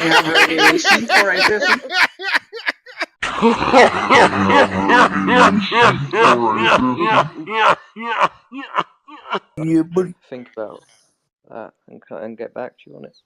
we have regulations for racism? Yeah, buddy. Think about that and get back to you on it.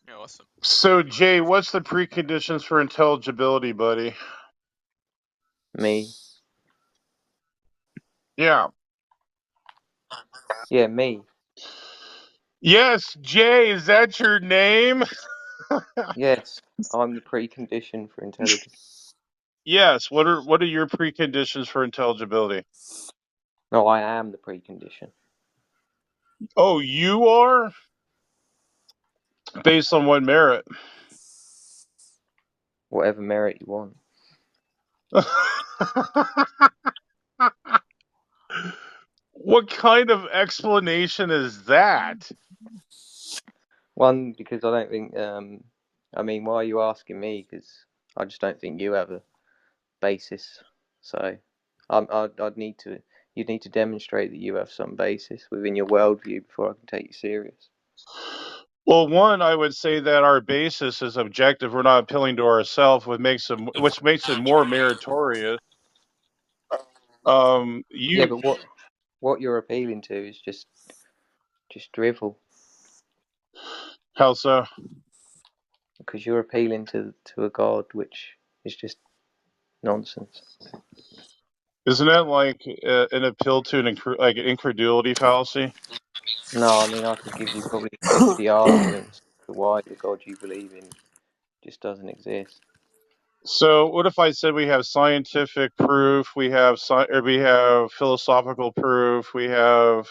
Yeah, awesome. So, Jay, what's the preconditions for intelligibility, buddy? Me. Yeah. Yeah, me. Yes, Jay, is that your name? Yes, I'm the precondition for intelligence. Yes. What are your preconditions for intelligibility? No, I am the precondition. Oh, you are? Based on what merit? Whatever merit you want. What kind of explanation is that? One, because I don't think. I mean, why are you asking me? Because I just don't think you have a basis. So, I'd need to. You'd need to demonstrate that you have some basis within your worldview before I can take you serious. Well, one, I would say that our basis is objective. We're not appealing to ourselves, which makes it more meritorious. Yeah, but what you're appealing to is just drivel. How so? Because you're appealing to a god which is just nonsense. Isn't that like an appeal to an incredulity fallacy? No, I mean I could give you probably 50 arguments for why the god you believe in just doesn't exist. So, what if I said we have scientific proof, we have philosophical proof, we have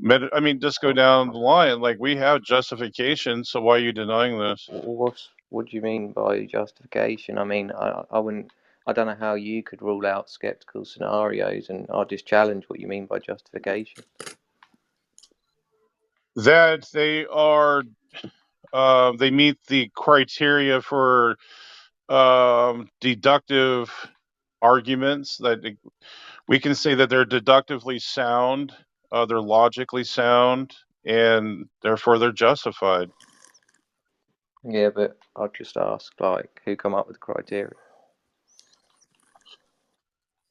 just go down the line. Like, we have justification. So why are you denying this? What do you mean by justification? I mean I wouldn't. I don't know how you could rule out skeptical scenarios, and I'll just challenge what you mean by justification. That they are, they meet the criteria for deductive arguments. That we can say that they're deductively sound, they're logically sound, and therefore they're justified. Yeah, but I'll just ask, like, who come up with the criteria?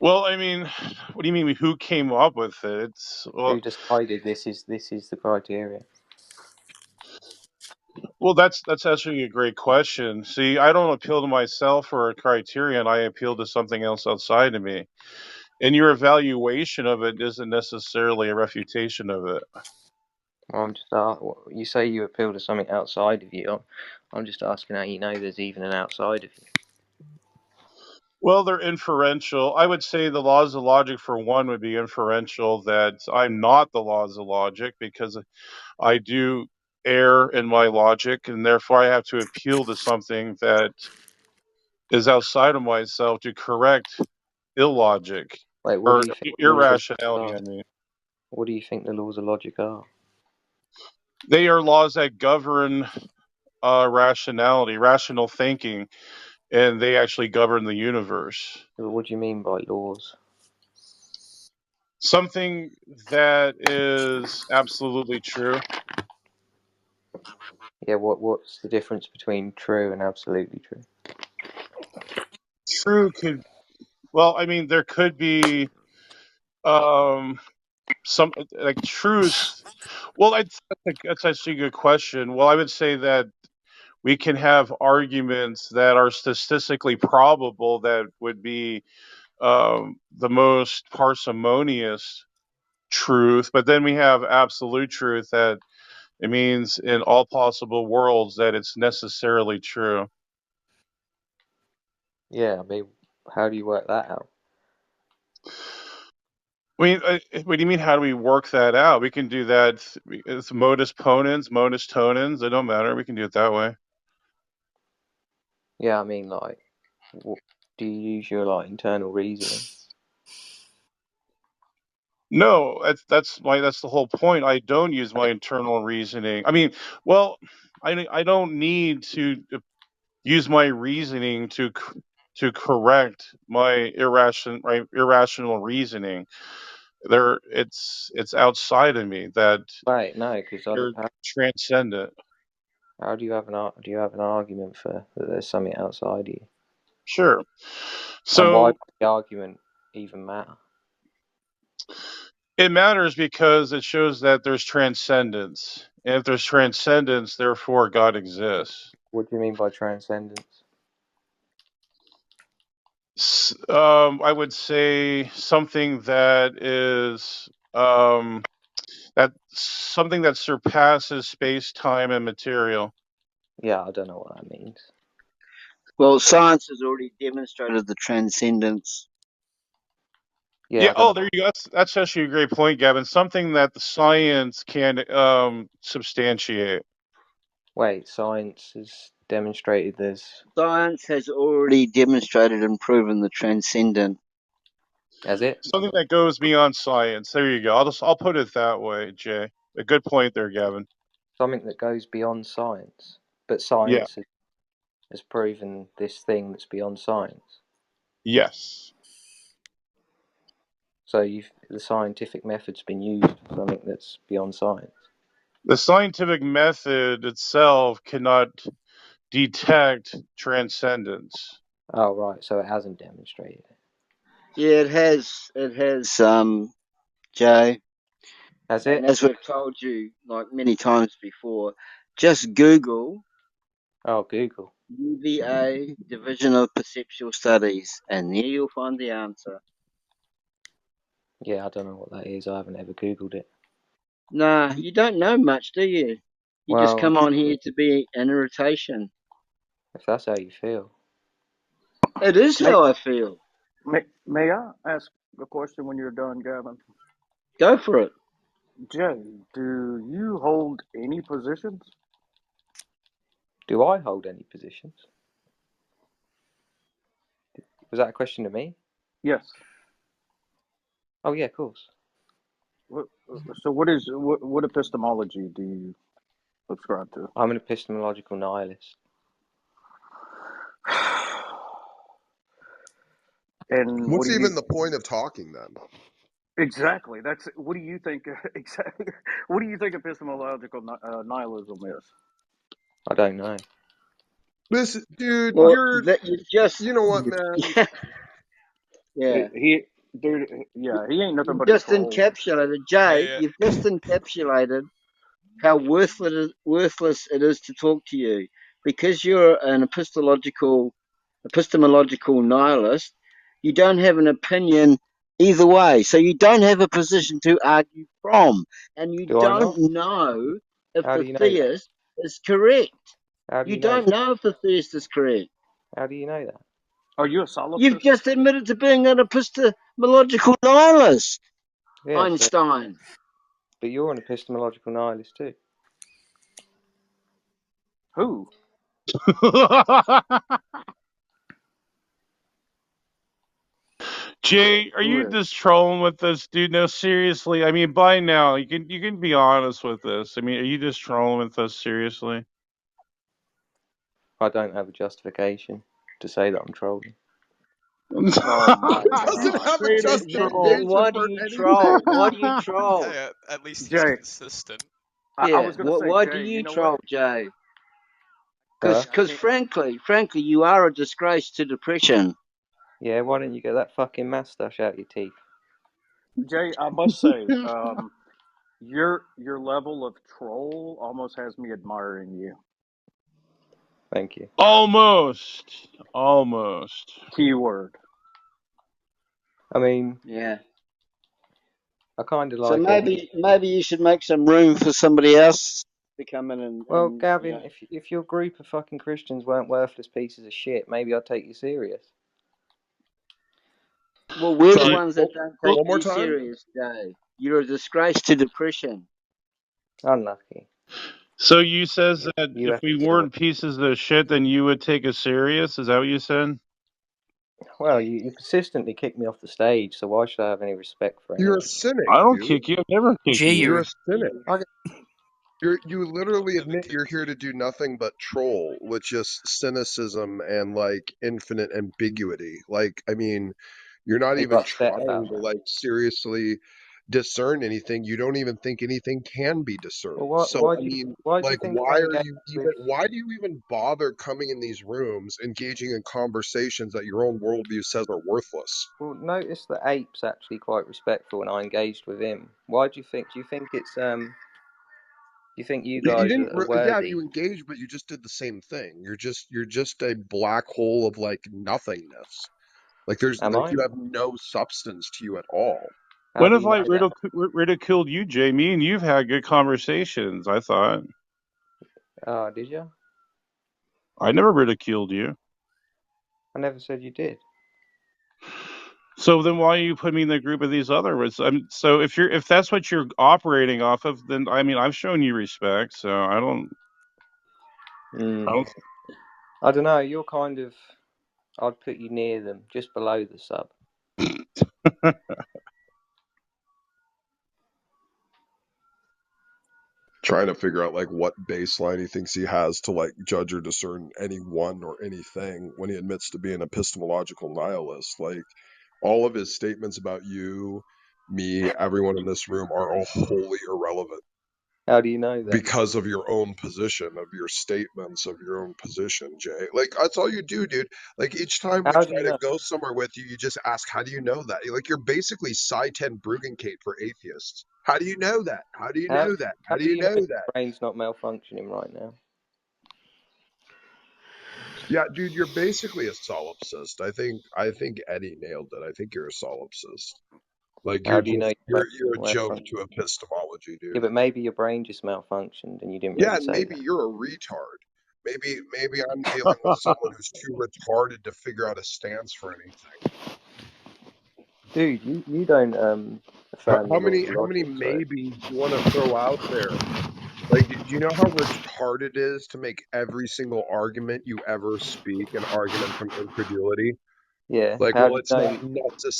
Well, I mean, what do you mean? Who came up with it? Who decided this is the criteria? Well, that's actually a great question. See, I don't appeal to myself for a criterion. I appeal to something else outside of me. And your evaluation of it isn't necessarily a refutation of it. I'm just you say you appeal to something outside of you. I'm just asking how you know there's even an outside of you. Well, they're inferential. I would say the laws of logic, for one, would be inferential, that I'm not the laws of logic because I do err in my logic, and therefore I have to appeal to something that is outside of myself to correct illogic Wait, what or do you think the laws of irrationality. logic are? What do you think the laws of logic are? They are laws that govern rationality, rational thinking, and they actually govern the universe. What do you mean by laws? Something that is absolutely true. Yeah, what's the difference between true and absolutely true? True could, well, I mean, there could be some like truth. Well, that's actually a good question. Well, I would say that we can have arguments that are statistically probable that would be the most parsimonious truth, but then we have absolute truth that it means in all possible worlds that it's necessarily true. Yeah, I mean, how do you work that out? I mean, what do you mean? How do we work that out? We can do that. It's modus ponens, modus tonens. It don't matter. We can do it that way. Yeah, I mean, like, do you use your like internal reasoning? No, that's the whole point. I don't use my internal reasoning. I mean, well, I don't need to use my reasoning to correct my irrational reasoning. It's outside of me that Right, no, because they're transcendent. How do you have an argument for that there's something outside you? Sure. And why So does the argument even matter? it matters because it shows that there's transcendence. And if there's transcendence, therefore God exists. What do you mean by transcendence? I would say something that is that something that surpasses space, time, and material. Yeah, I don't know what that means. Well, science has already demonstrated the transcendence. Yeah. I don't know. There you go. That's actually a great point, Gavin. Something that the science can substantiate. Wait, science has demonstrated this. Science has already demonstrated and proven the transcendent. Has it? Something that goes beyond science. There you go. I'll put it that way, Jay. A good point there, Gavin. Something that goes beyond science. But Yeah. science has proven this thing that's beyond science. Yes. So the scientific method's been used for something that's beyond science. The scientific method itself cannot detect transcendence. Oh, right. So it hasn't demonstrated it. Yeah, it has. It has, Jay. Has And it? as we've told you like many times before, just Google Oh, Google. UVA Division of Perceptual Studies, and there you'll find the answer. Yeah, I don't know what that is. I haven't ever Googled it. Nah, you don't know much, do you? You just come on here to be an irritation. If that's how you feel. It is how I feel. May I ask a question when you're done, Gavin? Go for it. Jay, do you hold any positions? Do I hold any positions? Was that a question to me? Yes. Oh, yeah, of course. So what epistemology do you subscribe to? I'm an epistemological nihilist. And What's even the point of talking then? Exactly. That's what do you think? Exactly. What do you think epistemological nihilism is? I don't know. This dude, Well, you know what, man? Yeah. He ain't nothing but a Just troll. encapsulated, Jay. Yeah. You've just encapsulated how worthless it is to talk to you because you're an epistemological nihilist. You don't have an opinion either way, so you don't have a position to argue from, and you Do I not? don't know if How the do you know that? theist is correct. How do You you know don't that? know if the theist is correct. How do you know that? Are you a solipsist? You've just admitted to being an epistemological nihilist, Yeah, Einstein. but you're an epistemological nihilist too. Who? Jay, are you just trolling with us, dude? No, seriously. I mean, by now you can be honest with us. I mean, are you just trolling with us seriously? I don't have a justification to say that I'm trolling. Oh my Doesn't have a Then justification why do for you anything. troll? Why do you troll? Hey, at least he's Jay. consistent. I was going to say, why Jay, do you know troll, what? Jay? Huh? Because frankly, you are a disgrace to depression. Yeah, why don't you get that fucking moustache out your teeth? Jay, I must say, your level of troll almost has me admiring you. Thank you. Almost. Keyword. I mean, Yeah. I kind of So like maybe you should make some room for somebody else to come in and. Well, and Gavin, if your group of fucking Christians weren't worthless pieces of shit, maybe I'd take you serious. Well, we're the Sorry, ones that don't take one more you time? serious, Jay. You're a disgrace to depression. Unlucky. So you says that You if we have to weren't pieces of shit, then you would take us serious? Is that what you said? Well, you persistently kick me off the stage, so why should I have any respect for You're a anyone? cynic. I don't dude. kick you. I've never kicked Jay, you. You're a cynic. Okay. You literally Never admit kicked you're here to do nothing but troll with just cynicism and like infinite ambiguity. Like, I mean, you're not Are you even upset trying about to that? like seriously discern anything. You don't even think anything can be discerned. Well, So why I do you mean, why do you like, think I engage with? why do you even bother coming in these rooms, engaging in conversations that your own worldview says are worthless? Well, notice that Ape's actually quite respectful, and I engaged with him. Why do you think? Do you think it's Do you think you You guys didn't, are yeah, worthy? you engaged, but you just did the same thing. You're just a black hole of like nothingness. Like there's Am like I? you have no substance to you at all. How When do have you I know that? ridiculed you, Jay? Me and you've had good conversations, I thought. Oh, did you? I never ridiculed you. I never said you did. So then why you put me in the group of these other ones? So if that's what you're operating off of, then I mean I've shown you respect, so I don't I don't know. You're kind of. I'd put you near them, just below the sub. Trying to figure out like what baseline he thinks he has to like judge or discern anyone or anything when he admits to being an epistemological nihilist. Like all of his statements about you, me, everyone in this room are all wholly irrelevant How do you know that? because of your own position, of your statements, of your own position, Jay. Like that's all you do, dude. Like each time we How do try you to know? go somewhere with you, you just ask, "How do you know that?" Like you're basically Ten Bruggencate for atheists. How do you know that? How do you How know that? How How do do you you know know your that? brain's not malfunctioning right now? Yeah, dude, you're basically a solipsist. I think Eddie nailed it. I think you're a solipsist. Like How do you know your brain's you're a not joke malfunctioning? to epistemology, Yeah, dude. but maybe your brain just malfunctioned and you didn't Yeah, really and say maybe that. you're a retard. Maybe I'm dealing with someone who's too retarded to figure out a stance for anything. Dude, you don't affirm the How laws of many logic, so maybes do you want to throw out there? Like, do you know how retarded it is to make every single argument you ever speak an argument from incredulity? yeah. Like, How well, do it's you not know?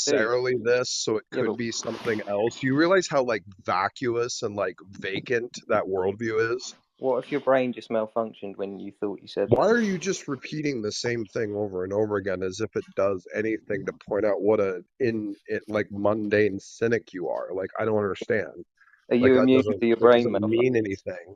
Dude, necessarily this, so it yeah, could but be something else. You realize how like vacuous and like vacant that worldview is? what if your brain just malfunctioned when you thought you said Why that? are you just repeating the same thing over and over again as if it does anything to point out what a in it like mundane cynic you are? Like, I don't understand. Are Like you immune to your that brain doesn't malfunction? mean anything.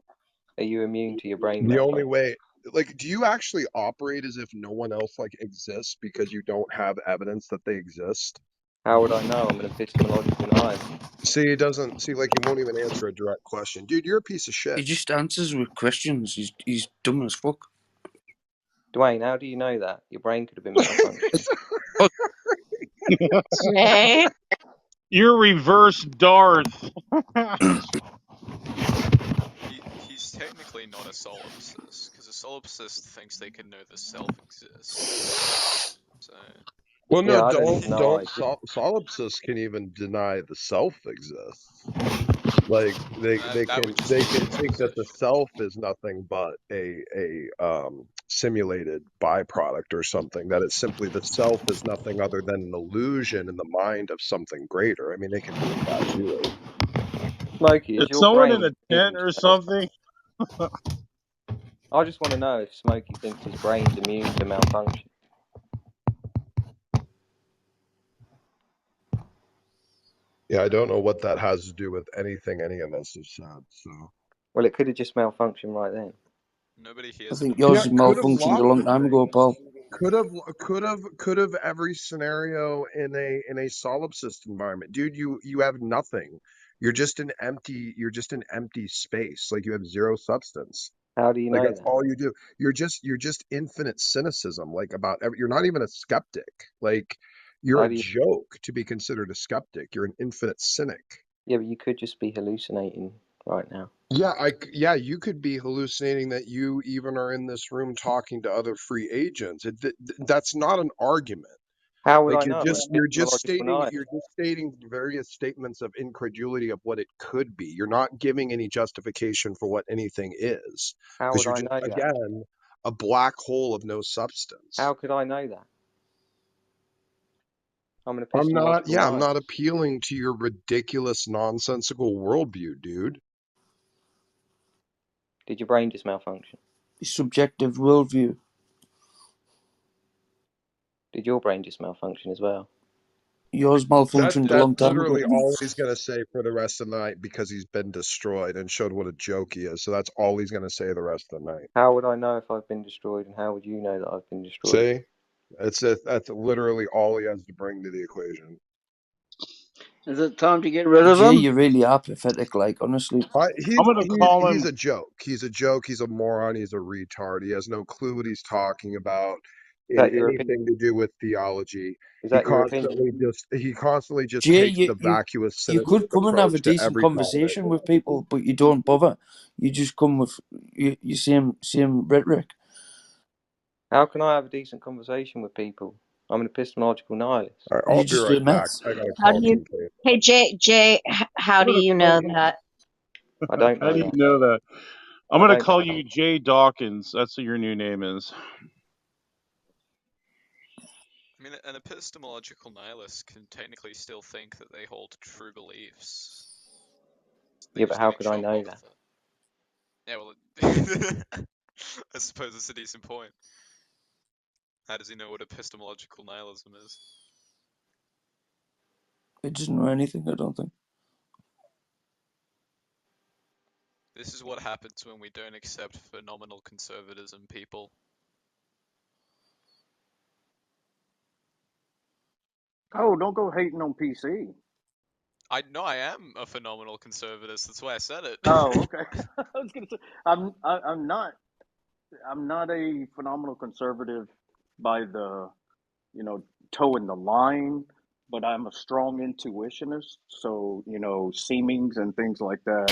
Are you immune to your brain The only malfunction? way, like, do you actually operate as if no one else like exists because you don't have evidence that they exist? How would I know? I'm an epistemological nihilist. See, it doesn't see like he won't even answer a direct question. Dude, you're a piece of shit. He just answers with questions. He's dumb as fuck. Dwayne, how do you know that? Your brain could have been malfunctioning. You're reverse Darth. He's technically not a solipsist, because a solipsist thinks they can know the self exists. So, Well, no, Yeah, I don't even know. solipsists can even deny the self exists. Like that would just they be can their think that the position. self is nothing but a simulated byproduct or something. That it's simply the self is nothing other than an illusion in the mind of something greater. I mean, they can believe that too. Smokey, Is is your someone in brain a tent immune or to malfunction? something? I just want to know if Smokey thinks his brain's immune to malfunction. Yeah, I don't know what that has to do with anything any of us have said. So Well, it could have just malfunctioned right then. Nobody I hears think anything. yours yeah, has could have malfunctioned a lots long of time ago, things. Paul. Could have every scenario in a solipsist environment, dude. You have nothing. You're just an empty space. Like you have zero substance. How do you Like know that's that? all you do. You're just infinite cynicism. Like you're not even a skeptic. Like you're How a do you? joke to be considered a skeptic. You're an infinite cynic. Yeah, but you could just be hallucinating right now. Yeah, you could be hallucinating that you even are in this room talking to other free agents. That's not an argument. How would Like I know? I'm an epistemological nihilist. you're just stating various statements of incredulity of what it could be. You're not giving any justification for what anything is, How because would you're I just know that? again a black hole of no substance. How could I know that? I'm an Yeah, epistemological I'm nihilist. not appealing to your ridiculous nonsensical worldview, dude. Did your brain just malfunction? Subjective worldview. Did your brain just malfunction as well? Yours malfunctioned a That's long time ago. literally all he's gonna say for the rest of the night because he's been destroyed and showed what a joke he is. So that's all he's gonna say the rest of the night. How would I know if I've been destroyed, and how would you know that I've been destroyed? See, that's literally all he has to bring to the equation. Is it time to get rid of Jay, him? you really are pathetic, like, honestly. I'm gonna call He's him. a joke. He's a joke. He's a moron. He's a retard. He has no clue what he's talking about Is in that your opinion? anything to do with theology. Is He that your opinion? constantly just Jay, takes the vacuous, you could cynicistic come and have a approach to decent every topic. conversation with people, but you don't bother. You just come with your same rhetoric. How can I have a decent conversation with people? I'm an epistemological nihilist. All right, You I'll be just right do back. maths. I gotta How call do you? TK. Hey Jay, how I'm do gonna you call know you. that? I don't How know do you that. know that? I'm I gonna don't. call you Jay Dawkins. That's what your new name is. I mean, an epistemological nihilist can technically still think that they hold true beliefs. They Yeah, but just how don't could I show know off that? it. Yeah, well, I suppose that's a decent point. How does he know what epistemological nihilism is? It doesn't know anything, I don't think. This is what happens when we don't accept phenomenal conservatism, people. Oh, don't go hating on PC. I am a phenomenal conservatist. That's why I said it. Oh, okay. I was gonna say I'm not a phenomenal conservative by the toeing the line, but I'm a strong intuitionist. So seemings and things like that